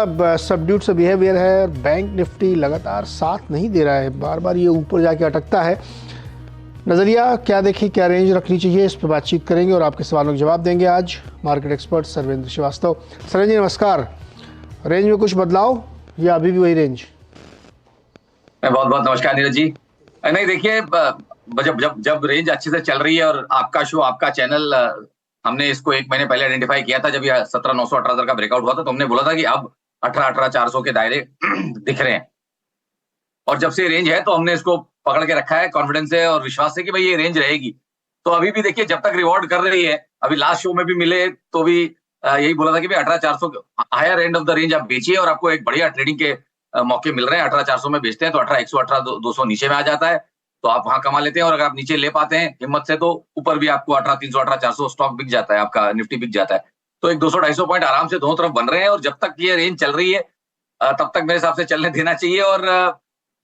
अब सबड्यूट सा बिहेवियर है। बैंक निफ्टी लगातार साथ नहीं दे रहा है, बार बार ये ऊपर जाके अटकता है। नज़रिया क्या देखें, क्या रेंज रखनी चाहिए, इस पर बातचीत करेंगे और आपके सवालों के जवाब देंगे आज मार्केट एक्सपर्ट सर्वेंद्र श्रीवास्तव। सर्वेंद्र जी नमस्कार। रेंज में कुछ बदलाव या अभी भी वही रेंज? बहुत बहुत नमस्कार नीरज जी। नहीं देखिए, जब जब जब रेंज अच्छे से चल रही है और आपका शो, आपका चैनल, हमने इसको 1 महीने पहले आइडेंटिफाई किया था जब ये 17,900 18,000 का ब्रेकआउट हुआ था, तो हमने बोला था कि अब 18,400 के दायरे दिख रहे हैं। और जब से रेंज है तो हमने इसको पकड़ के रखा है कॉन्फिडेंस से और विश्वास से कि भाई ये रेंज रहेगी। तो अभी भी देखिए, जब तक रिवॉर्ड कर रही है, अभी लास्ट शो में भी मिले तो भी यही बोला था कि भाई 18,400 higher end of the range आप बेचिए और आपको एक बढ़िया ट्रेडिंग के मौके मिल रहे हैं। 18,400 में बेचते हैं तो 18,100 18,200 नीचे में आ जाता है, तो आप वहां कमा लेते हैं। और अगर आप नीचे ले पाते हैं हिम्मत से तो ऊपर भी आपको 18,300 18,400 स्टॉक बिक जाता है, आपका निफ्टी बिक जाता है। तो एक 200-250 पॉइंट आराम से दोनों तरफ बन रहे हैं। और जब तक ये रेंज चल रही है तब तक मेरे हिसाब से चलने देना चाहिए। और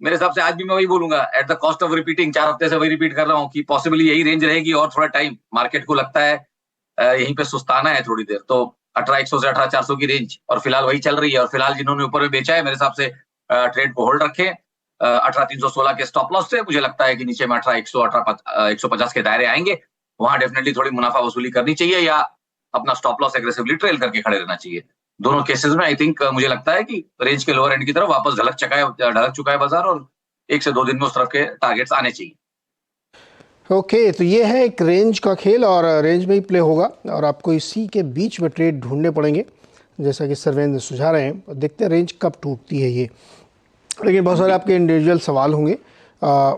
मेरे हिसाब से आज भी मैं वही बोलूंगा, at the cost of repeating, 4 हफ्ते से वही रिपीट कर रहा हूँ कि पॉसिबली यही रेंज रहेगी और थोड़ा टाइम मार्केट को लगता है यहीं पे सुस्ताना है थोड़ी देर। तो 18,100 से 18,400 की रेंज और फिलहाल वही चल रही है। और फिलहाल जिन्होंने ऊपर में बेचा है मेरे हिसाब से ट्रेड को होल्ड रखें 18,316 के स्टॉप लॉस से। मुझे लगता है कि नीचे में 18,100 150 के दायरे आएंगे, वहां डेफिनेटली थोड़ी मुनाफा वसूली करनी चाहिए या अपना स्टॉप लॉस एग्रेसिवली ट्रेल करके खड़े रहना चाहिए। दोनों केसेस में आई थिंक मुझे लगता है कि रेंज के लोअर एंड की तरफ वापस ढलक चुका है बाजार और 1 से 2 दिन में उस तरफ के टारगेट्स आने चाहिए। ओके, तो ये है एक रेंज का खेल और रेंज में ही प्ले होगा और आपको इसी के बीच में ट्रेड ढूंढने पड़ेंगे जैसा कि सर्वेंद्र सुझा रहे हैं। देखते हैं रेंज कब टूटती है ये, लेकिन बहुत सारे आपके इंडिविजुअल सवाल होंगे,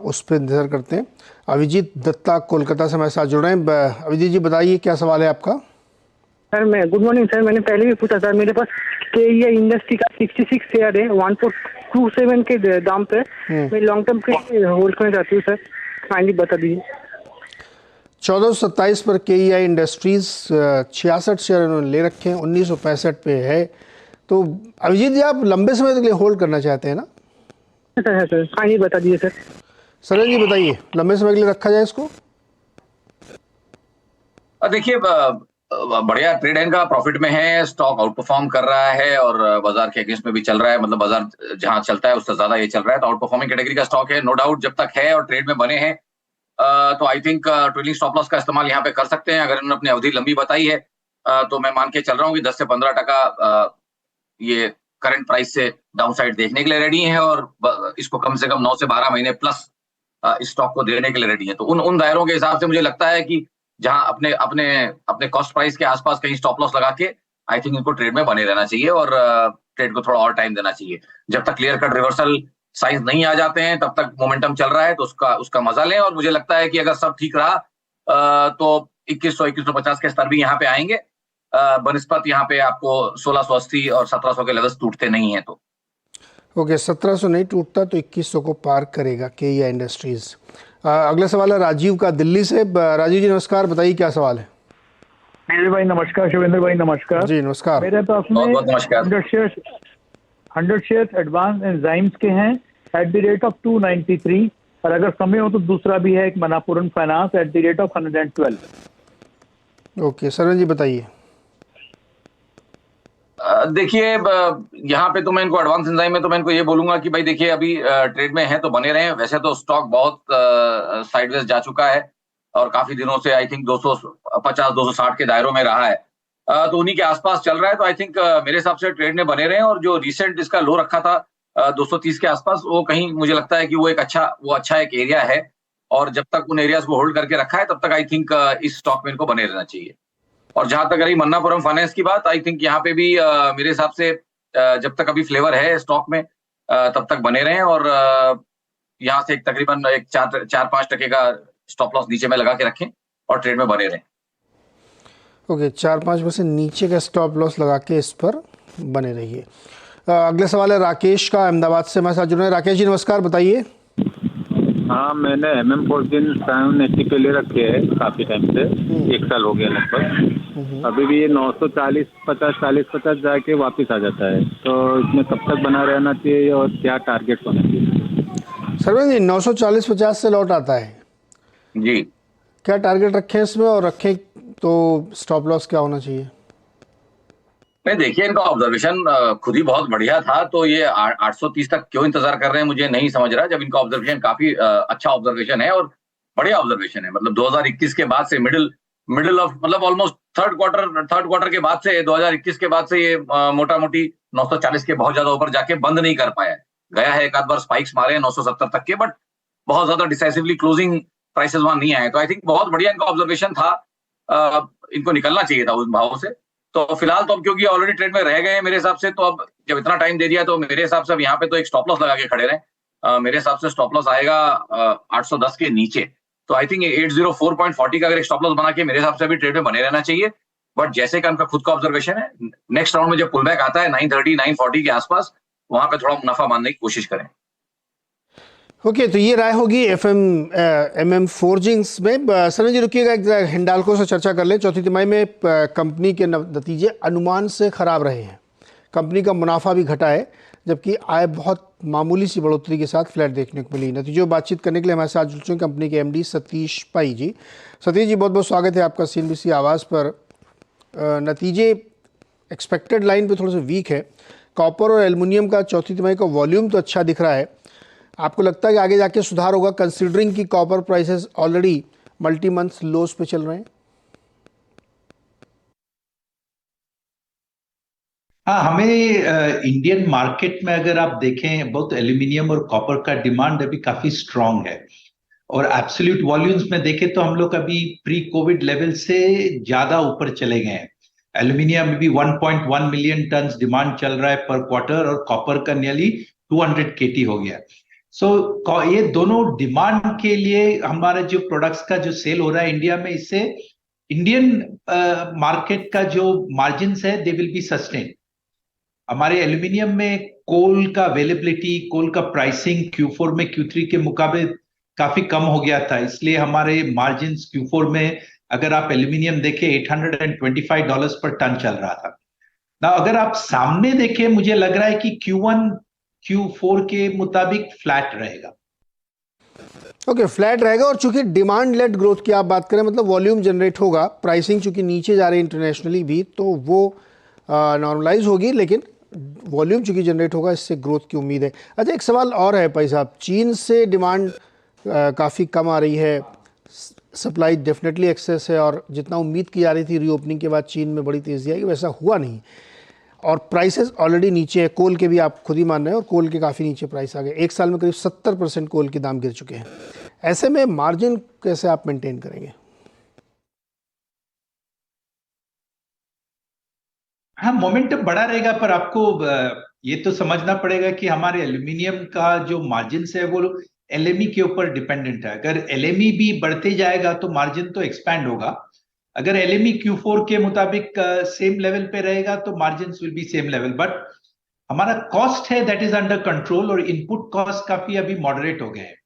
उस पर इंतज़ार करते हैं। अभिजीत दत्ता कोलकाता से हमारे साथ जुड़ रहे हैं। अभिजीत जी बताइए क्या सवाल है आपका? सर मैं गुड मॉर्निंग सर। मैंने पहले भी पूछा सर, मेरे पास ये इंडस्ट्री का 66 शेयर है 1427 के दाम पे। मैं लॉन्ग टर्म के लिए होल्ड करना चाहती हूँ सर, काइंडली बता दीजिए। 1427 पर KEI इंडस्ट्रीज 66 शेयर उन्होंने ले रखे हैं, 1965 पे है। तो अभिजीत जी आप लंबे समय तक लिए होल्ड करना चाहते हैं ना? सर है सर, काइंडली बता दीजिए सर। सरन जी बताइए, लंबे समय के लिए रखा जाए इसको? देखिए, बढ़िया ट्रेड इनका प्रॉफिट में है, स्टॉक आउट परफॉर्म कर रहा है और बाजार के अगेंस्ट में भी चल रहा है। मतलब बाजार जहां चलता है उससे ज्यादा ये चल रहा है, तो आउट परफॉर्मिंग कैटेगरी का स्टॉक है नो डाउट। जब तक है और ट्रेड में बने हैं तो I think trailing stop loss का इस्तेमाल यहाँ पे कर सकते हैं। अगर उन्होंने अपनी अवधि लंबी बताई है तो मैं मान के चल रहा हूँ कि 10 से 15% ये करंट प्राइस से डाउन साइड देखने के लिए रेडी है और इसको कम से कम 9 से 12 महीने प्लस इस स्टॉक को देने के लिए रेडी है। तो उन दायरों के हिसाब से मुझे लगता है कि जहां अपने अपने अपने कॉस्ट प्राइस के आसपास कहीं स्टॉप लॉस लगा के आई थिंक इनको ट्रेड में बने रहना चाहिए और ट्रेड को थोड़ा और टाइम देना चाहिए। जब तक क्लियर कट रिवर्सल साइंस नहीं आ जाते हैं तब तक मोमेंटम चल रहा है, तो उसका मजा लें। और मुझे लगता है कि अगर सब ठीक रहा तो 2100 2150 के स्तर भी यहाँ पे आएंगे बनिस्पत यहाँ पे आपको 1680 और 1700 के लेवल्स टूटते नहीं है। तो ओके, 1700 नहीं टूटता तो 2100 को पार करेगा KEI इंडस्ट्रीज। अगला सवाल है राजीव का दिल्ली से। राजीव जी नमस्कार, बताइए क्या सवाल है? मेरे भाई नमस्कार, शिवेंद्र भाई नमस्कार जी नमस्कार। मेरे पास में बहुत बहुत नमस्कार। 100 शेयर्स एडवांस एंजाइम्स के हैं एट द रेट ऑफ 293, और अगर समय हो तो दूसरा भी है एक Manappuram finance at the rate of 112। Okay Saran ji बताइए। देखिए, यहाँ पे तो मैं इनको एडवांस एंजाइम में तो मैं इनको ये बोलूंगा कि भाई देखिए अभी ट्रेड में है तो बने रहे। वैसे तो स्टॉक बहुत साइडवेज जा चुका है और काफी दिनों से आई थिंक 250 260 के दायरों में रहा है, तो उन्हीं के आसपास चल रहा है। तो आई थिंक मेरे हिसाब से ट्रेड में बने रहे। और जो रिसेंट इसका लो रखा था 230 के आसपास, वो कहीं मुझे लगता है कि वो अच्छा एक एरिया है और जब तक उन एरियाज को होल्ड करके रखा है तब तक आई थिंक इस स्टॉक में इनको बने रहना चाहिए। और जहां तक रही मन्नापुरम फाइनेंस की बात, आई थिंक यहाँ पे भी मेरे हिसाब से जब तक अभी फ्लेवर है स्टॉक में तब तक बने रहें और यहाँ से तकरीबन एक 4-5% का स्टॉप लॉस नीचे में लगा के रखें और ट्रेड में बने रहें। ओके, 4-5% नीचे का स्टॉप लॉस लगा के इस पर बने रहिए। अगला सवाल है राकेश का, अहमदाबाद से हमारे साथ जुड़े हैं। राकेश जी नमस्कार, बताइए। हाँ, मैंने MM14 780 पे ले रखे है काफी टाइम से, 1 साल हो गया लगभग। अभी भी ये 940 50 जाके वापस आ जाता है, तो इसमें कब तक बना रहना चाहिए और क्या टारगेट होना चाहिए? सरवन जी 940-50 से लौट आता है जी, क्या टारगेट रखें इसमें, और रखें तो स्टॉप लॉस क्या होना चाहिए? नहीं देखिए, इनका ऑब्जर्वेशन खुद ही बहुत बढ़िया था, तो ये 830 तक क्यों इंतजार कर रहे हैं मुझे नहीं समझ रहा, जब इनका ऑब्जर्वेशन काफी अच्छा ऑब्जर्वेशन है और बढ़िया ऑब्जर्वेशन है। मतलब 2021 के बाद से मिडिल ऑफ मतलब ऑलमोस्ट थर्ड क्वार्टर के बाद से 2021 के बाद से ये मोटा मोटी 940 के बहुत ज्यादा ऊपर जाके बंद नहीं कर पाया। गया है, एक आध बार स्पाइक्स मारे हैं 970 तक के, बट बहुत ज्यादा डिसाइसिवली क्लोजिंग प्राइसेस वहां नहीं आए। तो आई थिंक बहुत बढ़िया इनका ऑब्जर्वेशन था, इनको निकलना चाहिए था उस भाव से। तो फिलहाल तो अब क्योंकि ऑलरेडी ट्रेड में रह गए हैं मेरे हिसाब से, तो अब जब इतना टाइम दे दिया तो मेरे हिसाब से अब यहाँ पे तो एक स्टॉप लॉस लगा के खड़े रहे। मेरे हिसाब से स्टॉप लॉस आएगा 810 के नीचे। तो आई थिंक 804.40 का अगर एक स्टॉप लॉस बना के मेरे हिसाब से अभी ट्रेड में बने रहना चाहिए। बट जैसे का उनका खुद का ऑब्जर्वेशन है, नेक्स्ट राउंड में जब पुल बैक आता है 930 940 के आसपास, वहां पे थोड़ा मुनाफा मानने की कोशिश करें। ओके, तो ये राय होगी MM फोर्जिंग्स में। सरन जी रुकिएगा, एक हिंडाल्को से चर्चा कर लें। चौथी तिमाही में कंपनी के नतीजे अनुमान से खराब रहे हैं, कंपनी का मुनाफा भी घटा है, जबकि आय बहुत मामूली सी बढ़ोतरी के साथ फ्लैट देखने को मिली। नतीजों बातचीत करने के लिए हमारे साथ जुड़ चुके कंपनी के MD सतीश पाई जी। सतीश जी, बहुत बहुत स्वागत है आपका CNBC आवाज़ पर। नतीजे एक्सपेक्टेड लाइन पे थोड़ा सा वीक है। कॉपर और एल्युमिनियम का चौथी तिमाही का वॉल्यूम तो अच्छा दिख रहा है, आपको लगता है कि आगे जाके सुधार होगा, कंसीडरिंग कि copper prices already multi month loss पे चल रहे हैं? हाँ, हमें इंडियन मार्केट में अगर आप देखें, बहुत एल्यूमिनियम और कॉपर का डिमांड अभी काफी स्ट्रांग है, और एब्सोल्यूट वॉल्यूम्स में देखें तो हम लोग अभी प्री कोविड लेवल से ज्यादा ऊपर चले गए हैं। एल्यूमिनियम में भी 1.1 मिलियन टन डिमांड चल रहा है पर क्वार्टर, और कॉपर का नियरली 200 KT हो गया। सो ये दोनों डिमांड के लिए हमारा जो प्रोडक्ट्स का जो सेल हो रहा है इंडिया में, इससे इंडियन मार्केट का जो मार्जिन्स है दे विल बी सस्टेन। हमारे एल्यूमिनियम में कोल का अवेलेबिलिटी, कोल का प्राइसिंग Q4 में Q3 के मुकाबले काफी कम हो गया था, इसलिए हमारे मार्जिन्स Q4 में अगर आप एल्यूमिनियम देखें $825 पर टन चल रहा था ना। अगर आप सामने देखें, मुझे लग रहा है कि Q1 Q4 के मुताबिक फ्लैट रहेगा। ओके, फ्लैट रहेगा। और चूंकि डिमांड लेड ग्रोथ की आप बात करें, मतलब वॉल्यूम जनरेट होगा, प्राइसिंग चूंकि नीचे जा रही है इंटरनेशनली भी, तो वो नॉर्मलाइज होगी, लेकिन वॉल्यूम चूंकि जनरेट होगा, इससे ग्रोथ की उम्मीद है। अच्छा, एक सवाल और है भाई साहब, चीन से डिमांड काफ़ी कम आ रही है, सप्लाई डेफिनेटली एक्सेस है, और जितना उम्मीद की जा रही थी रीओपनिंग के बाद चीन में बड़ी तेज़ी आएगी, वैसा हुआ नहीं, और प्राइसेस ऑलरेडी नीचे है। कोल के भी आप खुद ही मान रहे हैं, और कोल के काफ़ी नीचे प्राइस आ गए। एक साल में करीब 70% कोल के दाम गिर चुके हैं। ऐसे में मार्जिन कैसे आप मेंटेन करेंगे? हाँ, मोमेंटम बढ़ा रहेगा, पर आपको ये तो समझना पड़ेगा कि हमारे एल्यूमिनियम का जो मार्जिन है वो LME के ऊपर डिपेंडेंट है। अगर LME भी बढ़ते जाएगा तो मार्जिन तो एक्सपैंड होगा। अगर LME Q4 के मुताबिक सेम लेवल पे रहेगा तो margin will be same level, but हमारा कॉस्ट है दैट इज अंडर कंट्रोल, और इनपुट कॉस्ट काफी अभी मॉडरेट हो गए हैं,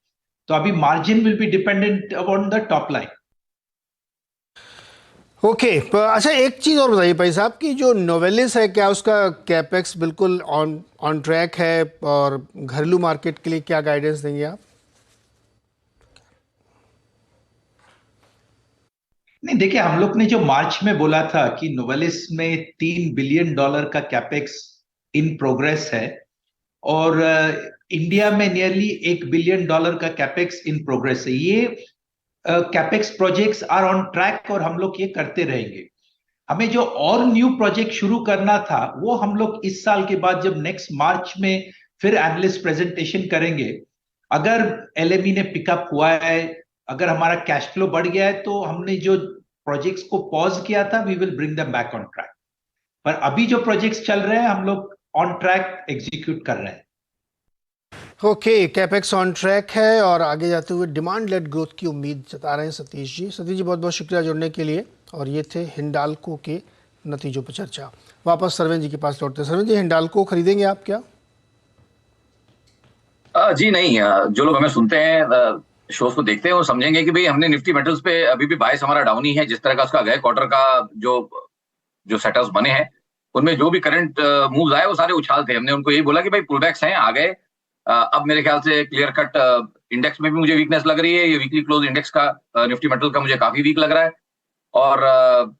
तो अभी margin will be dependent on the top line. Okay, अच्छा एक चीज़ और बताइए भाई साहब, कि जो नोवेलिस है, क्या उसका कैपेक्स बिल्कुल ऑन ट्रैक है, और घरेलू मार्केट के लिए क्या गाइडेंस देंगे आप? नहीं, देखिए, हम लोग ने जो मार्च में बोला था कि नोवेलिस में $3 बिलियन का कैपेक्स इन प्रोग्रेस है, और इंडिया में नियरली $1 बिलियन का कैपेक्स इन प्रोग्रेस है। ये capex projects are on track, और हम लोग ये करते रहेंगे। हमें जो और न्यू प्रोजेक्ट शुरू करना था वो हम लोग इस साल के बाद, जब नेक्स्ट मार्च में फिर एनालिस्ट प्रेजेंटेशन करेंगे, अगर LME ने पिकअप हुआ है, अगर हमारा कैश फ्लो बढ़ गया है, तो हमने जो प्रोजेक्ट्स को पॉज किया था we will bring them back on track. पर अभी जो प्रोजेक्ट्स चल रहे हैं हम लोग ऑन ट्रैक एग्जीक्यूट कर रहे हैं। ओके, कैपेक्स ऑन ट्रैक है, और आगे जाते हुए डिमांड लेड ग्रोथ की उम्मीद जता रहे हैं सतीश जी। सतीश जी, बहुत बहुत शुक्रिया जुड़ने के लिए, और ये थे हिंडाल्को के नतीजों पर चर्चा। वापस सरवेन जी के पास लौटते हैं। सरवेन जी, हिंडाल्को खरीदेंगे आप क्या? जी नहीं, जो लोग हमें सुनते हैं, शोज को देखते हैं, वो समझेंगे कि भाई हमने निफ्टी मेटल्स पे अभी भी बायस हमारा डाउन ही है। जिस तरह का उसका गए क्वार्टर का जो सेटअप्स बने हैं, उनमें जो भी करंट मूव्स आए वो सारे उछाल थे। हमने उनको यही बोला कि भाई पुल बैक्स हैं, आ गए। अब मेरे ख्याल से क्लियर कट इंडेक्स में भी मुझे वीकनेस लग रही है। ये वीकली क्लोज इंडेक्स का निफ्टी मेटल का मुझे काफी वीक लग रहा है, और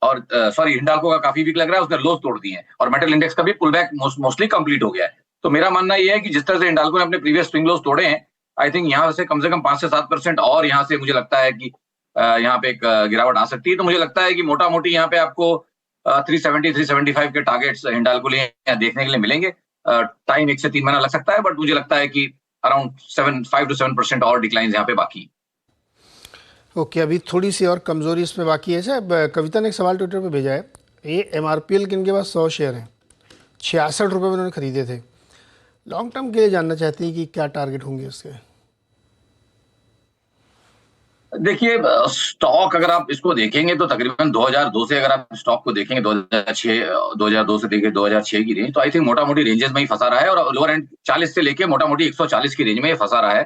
और सॉरी हिंडाल्को का काफी वीक लग रहा है, उसने लोज तोड़ दिए हैं और मेटल इंडेक्स का भी पुल बैक मोस्टली कंप्लीट हो गया है। तो मेरा मानना यह है कि जिस तरह से हिंडाल्को ने अपने प्रीवियस स्विंग लोज तोड़े हैं, आई थिंक यहाँ से कम 5 से 7% और यहाँ से मुझे लगता है कि यहाँ पे एक गिरावट आ सकती है। तो मुझे लगता है कि मोटा मोटी यहाँ पे आपको 370 375 के टारगेट्स हिंडाल्को लिए देखने के लिए मिलेंगे। टाइम 1 से 3 महीना लग सकता है, बट मुझे लगता है कि अराउंड 5 to 7% और डिक्लाइन यहाँ पे बाकी। ओके, अभी थोड़ी सी और कमजोरी इसमें बाकी है। साहब कविता ने एक सवाल ट्विटर पे भेजा है, ये MRPL के इनके पास 100 शेयर हैं, 66 रुपये में उन्होंने खरीदे थे। लॉन्ग टर्म के लिए जानना चाहते हैं कि क्या टारगेट होंगे उसके। देखिए स्टॉक अगर आप इसको देखेंगे तो तकरीबन 2002 से अगर आप स्टॉक को देखेंगे 2002 से देखें 2006 की रेंज, तो आई थिंक मोटा मोटी रेंजेस में ही फंसा रहा है और लोअर एंड 40 से लेके मोटा मोटी 140 की रेंज में फंसा रहा है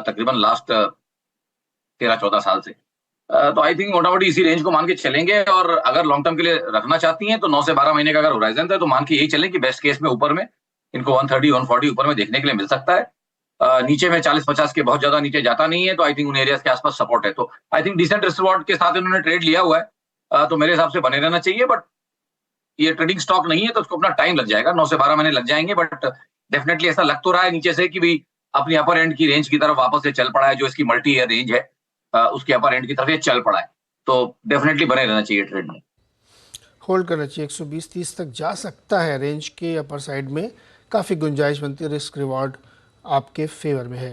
तकरीबन लास्ट 13-14 साल से। तो आई थिंक मोटा मोटी इसी रेंज को मान के चलेंगे और अगर लॉन्ग टर्म के लिए रखना चाहती हैं तो 9 से 12 महीने का अगर होराइजन है तो मान के यही चलें कि बेस्ट केस में ऊपर में इनको 130-140 ऊपर में देखने के लिए मिल सकता है। नीचे में 40-50 के बहुत ज्यादा नीचे जाता नहीं है, तो आई थिंक उन एरियाज के आसपास सपोर्ट है। तो I think decent risk reward के साथ इन्होंने ट्रेड लिया हुआ है, तो मेरे हिसाब से बने रहना चाहिए। बट ये ट्रेडिंग स्टॉक नहीं है तो उसको अपना टाइम लग जाएगा, 9 से 12 महीने लग जाएंगे। बट डेफिनेटली ऐसा लग तो रहा है नीचे से कि भाई अपनी अपर एंड की रेंज की तरफ वापस से चल पड़ा है, जो इसकी मल्टी ईयर रेंज है उसके अपर एंड की तरफ ये चल पड़ा है, तो डेफिनेटली बने रहना चाहिए ट्रेड में। होल्ड करना चाहिए, 120-30 तक जा सकता है रेंज के अपर साइड में, काफ़ी गुंजाइश बनती है, रिस्क रिवॉर्ड आपके फेवर में है।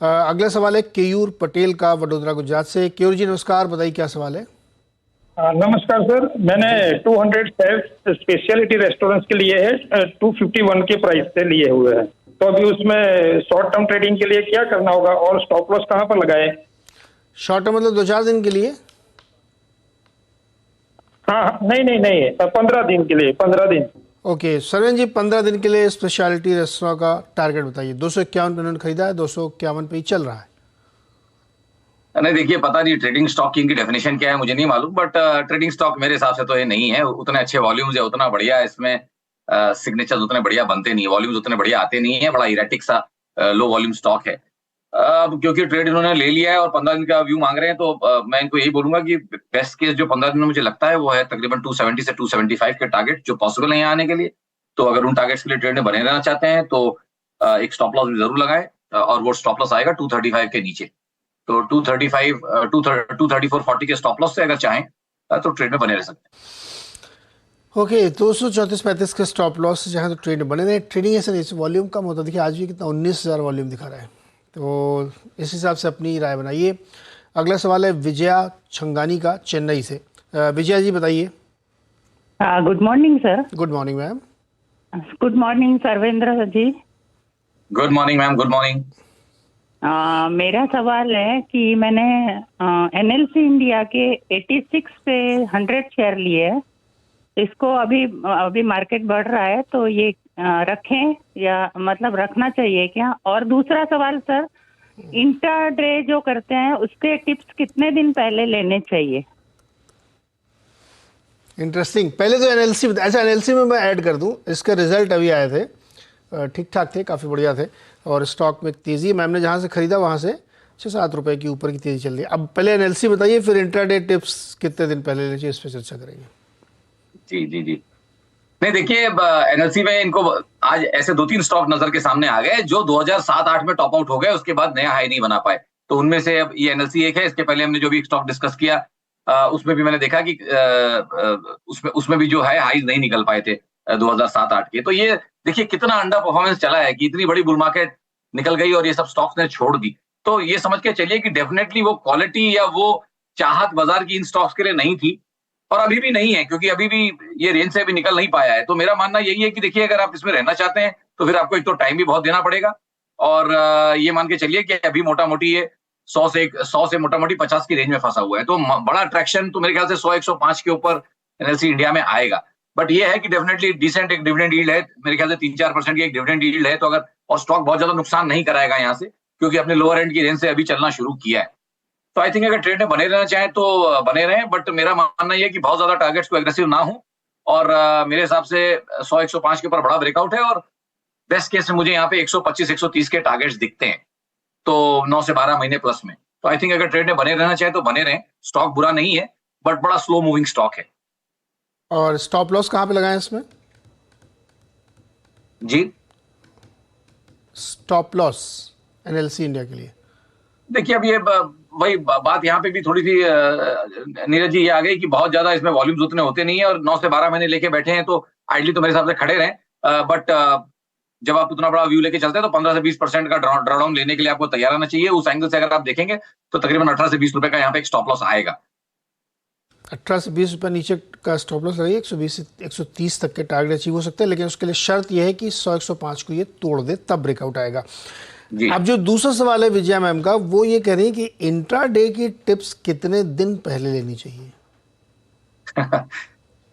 अगला सवाल है केयूर पटेल का वडोदरा गुजरात से। केयूर जी नमस्कार, बताइए क्या सवाल है। नमस्कार सर, मैंने 200 शेयर स्पेशलिटी रेस्टोरेंट्स के लिए है 251 के प्राइस से लिए हुए हैं, तो अभी उसमें शॉर्ट टर्म ट्रेडिंग के लिए क्या करना होगा और स्टॉप लॉस कहाँ पर लगाए? शॉर्ट टर्म मतलब 2-4 दिन के लिए? हाँ नहीं 15 दिन के लिए, 15 दिन। ओके सरवन जी, 15 दिन के लिए स्पेशलिटी रेस्टोरेंट का टारगेट बताइए। 251 पे उन्होंने खरीदा है, 251 पे ही चल रहा है। नहीं देखिए, पता नहीं ट्रेडिंग स्टॉक की इनकी डेफिनेशन क्या है मुझे नहीं मालूम, बट ट्रेडिंग स्टॉक मेरे हिसाब से तो ये नहीं है। उतने अच्छे वॉल्यूम्स है, उतना बढ़िया इसमें सिग्नेचर्स उतने बढ़िया बनते नहीं है, वॉल्यूम्स उतने बढ़िया आते नहीं है, बड़ा इरेटिक सा लो वॉल्यूम स्टॉक है। अब क्योंकि ट्रेड इन्होंने ले लिया है और 15 दिन का व्यू मांग रहे हैं, तो मैं इनको यही बोलूंगा कि बेस्ट केस जो 15 दिन में मुझे लगता है वो है तकरीबन 270 से 275 के टारगेट जो पॉसिबल है यहाँ आने के लिए। तो अगर उन टारगेट्स के लिए ट्रेड में बने रहना चाहते हैं तो एक स्टॉप लॉस भी जरूर लगाएं और वो स्टॉप लॉस आएगा 235 के नीचे। तो 235 234.40 के स्टॉप लॉस से अगर चाहें तो ट्रेड में बने रह सकते हैं। ओके 234-35 के स्टॉप लॉस से चाहें तो ट्रेड में बने रहे। ट्रेडिंग ऐसे नहीं, वॉल्यूम कम होता है। देखिए आज भी कितना 19,000 वॉल्यूम दिखा रहा है, तो इस हिसाब से अपनी राय बनाइए। अगला सवाल है विजया छंगानी का चेन्नई से। विजया जी बताइए। Good morning sir. Good morning ma'am. Good morning Sarvendra ji. Good morning ma'am, good morning. मेरा सवाल है कि मैंने NLC इंडिया के 86 पे 100 शेयर लिए है। इसको अभी मार्केट बढ़ रहा है तो ये रखें या मतलब रखना चाहिए क्या? और दूसरा सवाल सर, इंट्राडे जो करते हैं उसके टिप्स कितने दिन पहले लेने चाहिए? इंटरेस्टिंग। पहले तो NLC, अच्छा NLC में मैं ऐड कर दूं, इसके रिजल्ट अभी आए थे, ठीक ठाक थे, काफ़ी बढ़िया थे और स्टॉक में तेज़ी, मैम ने जहाँ से ख़रीदा वहाँ से 6-7 रुपये की ऊपर की तेज़ी चल रही है। अब पहले NLC बताइए, फिर इंट्राडे टिप्स कितने दिन पहले लेना चाहिए, इस पर चर्चा करेंगे। जी नहीं देखिए, NLC में इनको आज ऐसे 2-3 स्टॉक नजर के सामने आ गए जो 2007-8 में टॉप आउट हो गए, उसके बाद नया हाई नहीं बना पाए। तो उनमें से अब ये NLC एक है। इसके पहले हमने जो भी स्टॉक डिस्कस किया उसमें भी मैंने देखा कि उसमें भी जो है हाईज नहीं निकल पाए थे 2007-8 के। तो ये देखिए कितना अंडर परफॉर्मेंस चला है कि इतनी बड़ी बुल मार्केट निकल गई और ये सब स्टॉक्स ने छोड़ दी। तो ये समझ के चलिए कि डेफिनेटली वो क्वालिटी या वो चाहत बाजार की इन स्टॉक्स के लिए नहीं थी और अभी भी नहीं है, क्योंकि अभी भी ये रेंज से भी निकल नहीं पाया है। तो मेरा मानना यही है कि देखिए अगर आप इसमें रहना चाहते हैं तो फिर आपको एक तो टाइम भी बहुत देना पड़ेगा और ये मान के चलिए कि अभी मोटा मोटी ये 100 से मोटा मोटी 50 की रेंज में फंसा हुआ है। तो बड़ा अट्रैक्शन तो मेरे ख्याल से 100-105 के ऊपर NLC इंडिया में आएगा। बट ये है कि डेफिनेटली डिसेंट एक डिविडेंड यील्ड है, मेरे ख्याल से 3-4% की एक डिविडेंड यील्ड है। तो अगर और स्टॉक बहुत ज्यादा नुकसान नहीं कराएगा यहाँ से, क्योंकि अपने लोअर एंड की रेंज से अभी चलना शुरू किया है। तो आई थिंक अगर ट्रेड में बने रहना चाहें तो बने रहें, बट मेरा मानना यह है कि बहुत ज्यादा टारगेट्स को एग्रेसिव ना हो और मेरे हिसाब से 100-105 के ऊपर बड़ा ब्रेकआउट है और बेस्ट केस में मुझे यहाँ पे 125-130 के टारगेट्स दिखते हैं, तो 9 से 12 महीने प्लस में। तो आई थिंक अगर ट्रेड में बने रहना चाहे तो बने रहें। स्टॉक बुरा नहीं है बट बड़ा स्लो मूविंग स्टॉक है। और स्टॉप लॉस कहाँ पे लगाएं इसमें? जी, स्टॉप लॉस एनएलसी इंडिया के लिए देखिए अब ये वही बात यहाँ पे भी थोड़ी सी नीरज जी ये आ गई कि बहुत ज्यादा इसमें वॉल्यूम्स उतने होते नहीं है और 9 से 12 महीने लेके बैठे हैं, तो आइडली तो मेरे हिसाब से खड़े रहें। बट जब आप उतना बड़ा व्यू लेके चलते हैं तो 15 से 20% का ड्रॉडाउन लेने के लिए आपको तैयार रहना चाहिए। उस एंगल से अगर आप देखेंगे तो तकरीबन 18 से 20 रुपए का यहाँ पे एक स्टॉप लॉस आएगा। 18 से 20 रुपए नीचे का स्टॉप लॉस लगाइए। 120 से 130 तक के टारगेट अचीव हो सकते हैं, लेकिन उसके लिए शर्त यह है कि 100-105 को ये तोड़ दे, तब ब्रेकआउट आएगा। अब जो दूसरा सवाल है विजया मैम का, वो ये कह रही है कि इंट्राडे की टिप्स कितने दिन पहले लेनी चाहिए?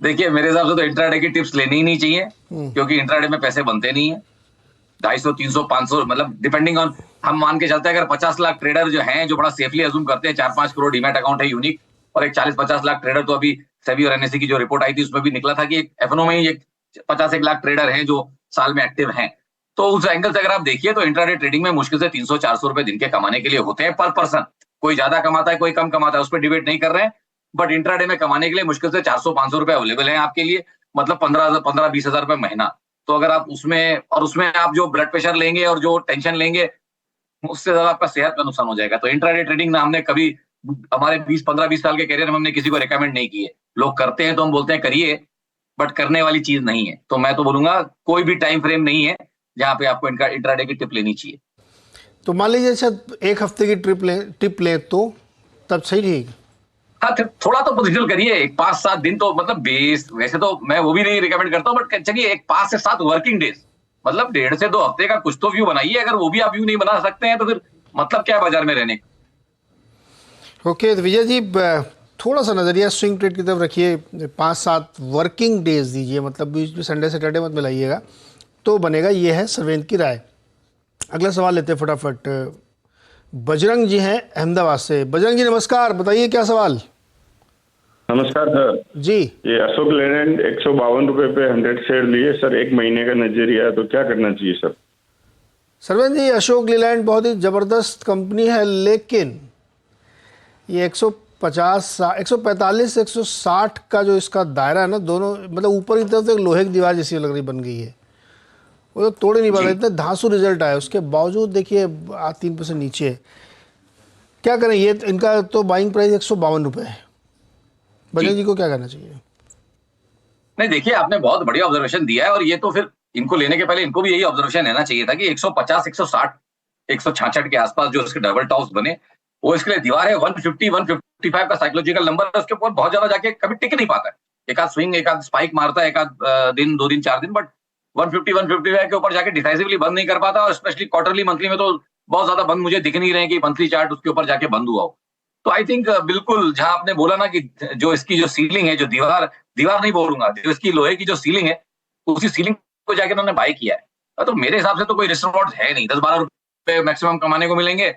देखिए मेरे हिसाब से तो इंट्राडे की टिप्स लेनी ही नहीं चाहिए, क्योंकि इंट्राडे में पैसे बनते नहीं है। 250, 300, 500 मतलब डिपेंडिंग ऑन, हम मान के चलते हैं अगर 50 लाख ट्रेडर जो हैं, जो बड़ा सेफली अज्यूम करते हैं 4-5 करोड़ डीमैट अकाउंट है यूनिक, और एक 40-50 लाख ट्रेडर, तो अभी सेबी और एनएसई की जो रिपोर्ट आई थी उसमें भी निकला था कि एक एफएनओ में ही 50-1 लाख ट्रेडर हैं जो साल में एक्टिव हैं। तो उस एंगल से अगर आप देखिए तो इंट्राडे ट्रेडिंग में मुश्किल से 300-400 रुपए दिन के कमाने के लिए होते हैं पर पर्सन। कोई ज्यादा कमाता है, कोई कम कमाता है, उस पर डिबेट नहीं कर रहे हैं, बट इंट्राडे में कमाने के लिए मुश्किल से 400-500 रुपए अवेलेबल है आपके लिए, मतलब 15-20 हजार रुपए महीना। तो अगर आप उसमें आप जो ब्लड प्रेशर लेंगे और जो टेंशन लेंगे, उससे ज्यादा आपका सेहत का नुकसान हो जाएगा। तो इंट्राडे ट्रेडिंग ना हमने कभी हमारे 15-20 साल के करियर में हमने किसी को रिकमेंड नहीं की है। लोग करते हैं तो हम बोलते हैं करिए, बट करने वाली चीज नहीं है। तो मैं तो बोलूंगा कोई भी टाइम फ्रेम नहीं है जहां पे आपको इंट्राडे की टिप लेनी चाहिए। तो मान लीजिए शायद 1 हफ्ते की टिप ले तो तब सही रहेगी। हाँ, थोड़ा तो पोजिशनल करिए, 5-7 दिन तो मतलब बेस, वैसे तो मैं वो भी नहीं रिकमेंड करता हूँ, बट चलिए एक 5 से 7 वर्किंग डेज, मतलब 1.5 से 2 हफ्ते का कुछ तो व्यू बनाइए। अगर वो भी आप व्यू नहीं बना सकते हैं तो फिर मतलब क्या है बाजार में रहने का। ओके, तो विजय जी थोड़ा सा नजरिया स्विंग ट्रेड की तरफ रखिए। 5-7 वर्किंग डेज दीजिए, मतलब बीच में संडे सैटरडे मत मिलाइएगा, तो बनेगा। ये है सरवेंद की राय। अगला सवाल लेते हैं फटाफट। बजरंग जी हैं अहमदाबाद से। बजरंग जी नमस्कार, बताइए क्या सवाल। नमस्कार सर जी। ये अशोक लेलैंड 152 रुपए पे 100 शेयर लिए सर, 1 महीने का नजरिया, तो क्या करना चाहिए सर? सरवेंद जी, अशोक लेलैंड बहुत ही जबरदस्त कंपनी है, लेकिन ये 150, 145, 160 का जो इसका दायरा है ना, दोनों मतलब ऊपर की तरफ तो एक लोहे की दीवार जैसी लग रही बन गई है, वो तो तोड़ ही नहीं पा रहा। इतने धांसू रिजल्ट आया, उसके बावजूद देखिए 3% नीचे है। क्या करें? ये इनका तो बाइंग प्राइस 152 रुपये है। बजरंग जी को क्या करना चाहिए? नहीं देखिए, आपने बहुत बढ़िया ऑब्जर्वेशन दिया है, और ये तो फिर इनको लेने के पहले इनको भी यही ऑब्जर्वेशन लेना चाहिए था कि 150, 160, 166 के आसपास जो इसके डबल टॉप्स बने, वो इसके लिए दीवार है। 150, 155 का साइकोलॉजिकल नंबर है, उसके ऊपर बहुत ज्यादा जाके कभी टिक नहीं पाता है। एक आध स्विंग, एक आध स्पाइक मारता है, एक आध दिन, 2 दिन, 4 दिन, बट 150, 155 के ऊपर जाके डिसाइसिवली बंद नहीं कर पाता। और स्पेशली क्वार्टरली, मंथली में तो बहुत ज्यादा बंद मुझे दिख नहीं रहे कि मंथली चार्ट उसके ऊपर जाके बंद हुआ हो। तो आई थिंक बिल्कुल जहां आपने बोला ना कि जो इसकी जो सीलिंग है, जो दीवार नहीं बोलूंगा, जो इसकी लोहे की जो सीलिंग है, उसी सीलिंग को जाके उन्होंने बाय किया है। तो मेरे हिसाब से तो कोई रिस्क रिवॉर्ड है नहीं। 10-12 रुपए मैक्सिमम कमाने को मिलेंगे,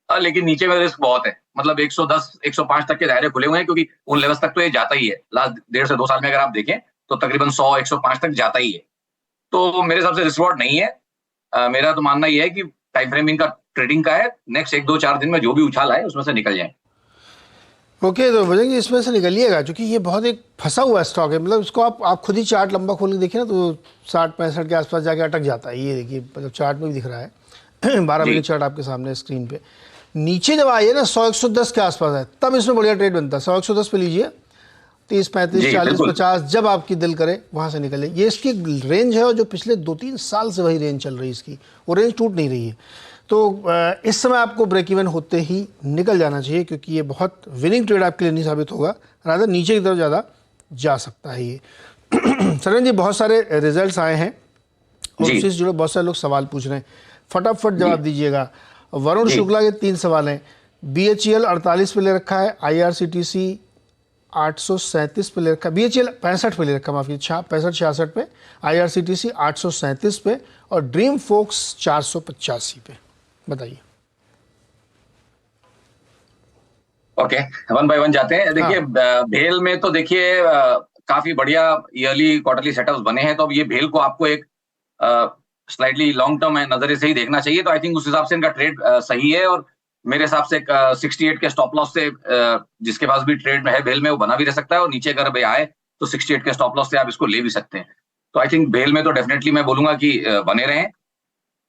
लेकिन नीचे में रिस्क बहुत है। मतलब 110, 105 तक के दायरे खुले हुए हैं, क्योंकि उन लेवल्स तक तो ये जाता ही है। लास्ट 1.5 से 2 साल में अगर आप देखें तो तकरीबन 100, 105 तक जाता ही है। तो मेरे हिसाब से रिस्क रिवॉर्ड नहीं है। मेरा तो मानना यह है कि टाइम फ्रेम इनका ट्रेडिंग का है, नेक्स्ट 1-2-4 दिन में जो भी उछाल आए उसमें से निकल जाए। ओके, तो बजरंग जी इसमें से निकलिएगा, क्योंकि ये बहुत एक फंसा हुआ स्टॉक है। मतलब इसको आप खुद ही चार्ट लंबा खोल के देखिए ना, तो 60-65 के आसपास जाके अटक जाता है। ये देखिए, मतलब चार्ट में भी दिख रहा है 12 मिनट चार्ट आपके सामने स्क्रीन पे। नीचे जब आइए ना 100-110 के आसपास है, तब इसमें बढ़िया ट्रेड बनता है। 100-110 पे लीजिए, 30-35, 40-50 जब आपकी दिल करे वहाँ से निकले। ये इसकी रेंज है, और जो पिछले 2-3 साल से वही रेंज चल रही है इसकी, वो रेंज टूट नहीं रही है। तो इस समय आपको ब्रेक इवन होते ही निकल जाना चाहिए, क्योंकि ये बहुत विनिंग ट्रेड आपके लिए नहीं साबित होगा, रादर नीचे की तरफ ज़्यादा जा सकता है ये। सरन जी, बहुत सारे रिजल्ट्स आए हैं और उससे जुड़े बहुत सारे लोग सवाल पूछ रहे हैं, फटाफट जवाब दीजिएगा। वरुण शुक्ला के 3 सवाल हैं। BHEL 48 पे ले रखा है, IRCTC 837 पे ले रखा है, BHEL 65 पे ले रखा है, माफ़ी, 65-66 पे, IRCTC 837 पे, और ड्रीम फोक्स 485 पे। बताइए। ओके, 1 बाय 1 जाते हैं। देखिए, भेल में तो देखिए काफी बढ़िया ईयरली क्वार्टरली सेटअप्स बने हैं। तो अब ये भेल को आपको एक स्लाइटली लॉन्ग टर्म नजरिए से ही देखना चाहिए। तो आई थिंक उस हिसाब से इनका ट्रेड सही है, और मेरे हिसाब से 68 के स्टॉप लॉस से जिसके पास भी ट्रेड है भेल में, वो बना भी रह सकता है, और नीचे अगर भाई आए तो 68 के स्टॉप लॉस से आप इसको ले भी सकते हैं। तो आई थिंक बेल में तो डेफिनेटली मैं बोलूंगा कि बने रहें।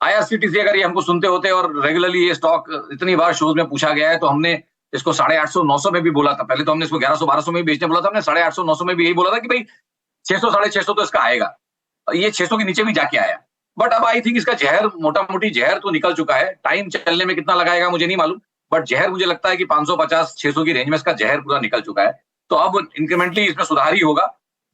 IRCTC अगर ये हमको सुनते होते और रेगुलरली ये स्टॉक इतनी बार शोज में पूछा गया है, तो हमने इसको 850 900 में भी बोला था। पहले तो हमने इसको 1100 1200 में भी बेचने बोला था, हमने 850 900 में भी यही बोला था कि भाई 600 650 तो इसका आएगा। ये 600 के नीचे भी जाके आया, बट अब आई थिंक इसका जहर, मोटा मोटी जहर तो निकल चुका है। टाइम चलने में कितना लगाएगा मुझे नहीं मालूम, बट जहर मुझे लगता है कि 550 600 की रेंज में इसका जहर पूरा निकल चुका है। तो अब इंक्रीमेंटली इसमें सुधार ही होगा,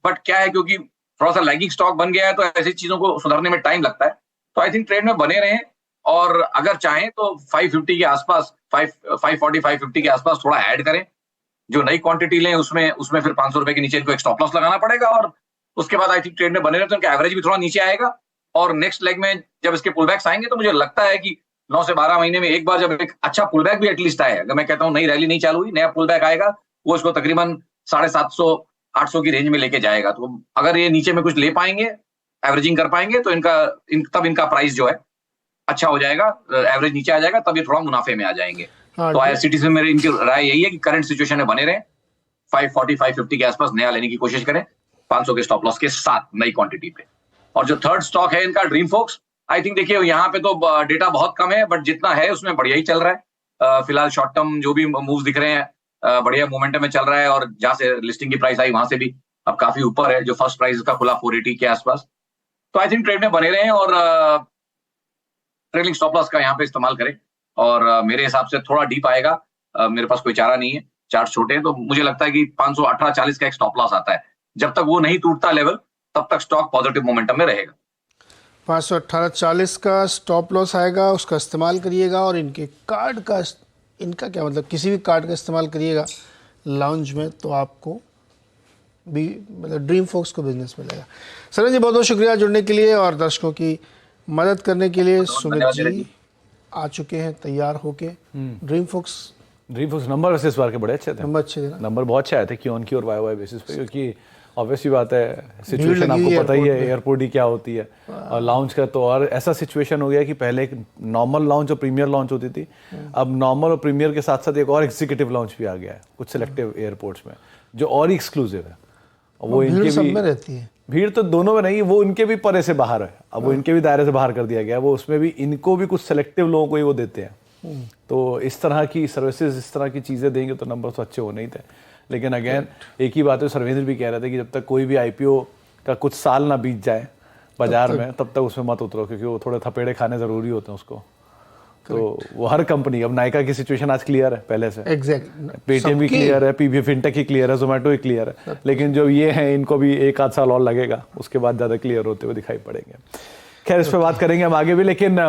बट क्या है क्योंकि थोड़ा सा लैगिंग स्टॉक बन गया है तो ऐसी चीजों को सुधारने में टाइम लगता है। तो आई थिंक ट्रेड में बने रहें, और अगर चाहें तो 550 के आसपास 540 550 के आसपास थोड़ा ऐड करें। जो नई क्वांटिटी लें उसमें फिर 500 रुपए के नीचे इनको एक स्टॉप लॉस लगाना पड़ेगा, और उसके बाद आई थिंक ट्रेड में बने रहे तो इनका एवरेज भी थोड़ा नीचे आएगा। और नेक्स्ट लेग में जब इसके पुलबैक्स आएंगे तो मुझे लगता है कि 9 से 12 महीने में एक बार जब एक अच्छा पुलबैक भी एटलीस्ट आए, अगर मैं कहता हूँ नई रैली नहीं चालू हुई, नया पुलबैक आएगा, वो इसको तकरीबन 750 800 की रेंज में लेके जाएगा। तो अगर ये नीचे में कुछ ले पाएंगे, एवरेजिंग कर पाएंगे, तो तब इनका प्राइस जो है अच्छा हो जाएगा, एवरेज नीचे आ जाएगा, तब ये थोड़ा मुनाफे में आ जाएंगे। तो IRCTC में मेरी इनकी राय यही है कि करंट सिचुएशन में बने रहे, 540 550 के आसपास नया लेने की कोशिश करें 500 के स्टॉप लॉस के साथ नई क्वांटिटी पे। और जो थर्ड स्टॉक है इनका ड्रीम फोक्स, आई थिंक देखिए यहाँ पे तो डेटा बहुत कम है, बट जितना है उसमें बढ़िया ही चल रहा है। फिलहाल शॉर्ट टर्म जो भी मूव्स दिख रहे हैं बढ़िया मोमेंटम में चल रहा है, और जहां से लिस्टिंग की प्राइस आई वहां से भी अब काफी ऊपर है। जो फर्स्ट प्राइस का खुला 480 के आसपास। तो आई थिंक ट्रेड में बने रहे और ट्रेलिंग स्टॉप लॉस का यहाँ पे इस्तेमाल करें। और मेरे हिसाब से थोड़ा डीप आएगा, मेरे पास कोई चारा नहीं है, चार्ट छोटे हैं, तो मुझे लगता है कि 518 40 का एक स्टॉप लॉस आता है। जब तक वो नहीं टूटता लेवल, तब तक स्टॉक पॉजिटिव मोमेंटम में रहेगा। 518 40 का स्टॉप लॉस आएगा, उसका इस्तेमाल करिएगा। और इनके कार्ड का, इनका क्या मतलब, किसी भी कार्ड का इस्तेमाल करिएगा लाउंज में तो आपको भी मतलब ड्रीम फोक्स को बिजनेस मिलेगा। सरन जी बहुत बहुत शुक्रिया जुड़ने के लिए और दर्शकों की मदद करने के लिए। सुमित जी आ चुके हैं तैयार होके। ड्रीम फोक्स नंबर वैसे इस बार के बड़े अच्छे थे, नंबर बहुत अच्छे आए थे क्यों की और वाई बेसिस पे, क्योंकि ऑब्वियसली बात है सिचुएशन आपको पता ही है एयरपोर्ट ही क्या होती है, और लाउंज का तो और ऐसा सिचुएशन हो गया कि पहले एक नॉर्मल लाउंज और प्रीमियर लाउंज होती थी, अब नॉर्मल और प्रीमियर के साथ साथ एक और एग्जीक्यूटिव लाउंज भी आ गया है कुछ सिलेक्टिव एयरपोर्ट्स में, जो और ही एक्सक्लूसिव है। वो इनके सब में रहती है भीड़, तो दोनों में नहीं, वो इनके भी परे से बाहर है, अब वो इनके भी दायरे से बाहर कर दिया गया है, वो उसमें भी इनको भी कुछ सिलेक्टिव लोगों को ही वो देते हैं। तो इस तरह की सर्विसेज, इस तरह की चीज़ें देंगे तो नंबर तो अच्छे होने ही थे। लेकिन अगेन एक ही बात है, सर्वेंद्र भी कह रहे थे कि जब तक कोई भी IPO का कुछ साल ना बीत जाए बाजार में, तब तक उसमें मत उतरो, क्योंकि वो थोड़े थपेड़े खाने ज़रूरी होते हैं उसको। तो वो हर कंपनी, अब नायका की सिचुएशन आज क्लियर है पहले से, पेटीएम भी क्लियर है, PB फिनटेक ही क्लियर है, जोमेटो ही क्लियर है, लेकिन जो ये है इनको भी 1 आध साल और लगेगा, उसके बाद ज़्यादा क्लियर होते हुए दिखाई पड़ेंगे। खैर इस पर बात करेंगे हम आगे भी, लेकिन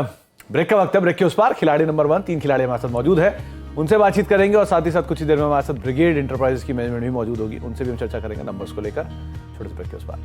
ब्रेक का वक्त है। ब्रेक के उस पार खिलाड़ी नंबर 1, 3 खिलाड़ी हमारे साथ मौजूद है, उनसे बातचीत करेंगे और साथ ही साथ कुछ ही देर में हमारे साथ ब्रिगेड इंटरप्राइजेस की मैनेजमेंट भी मौजूद होगी, उनसे भी हम चर्चा करेंगे नंबर्स को लेकर। छोटे से ब्रेक के उस पार।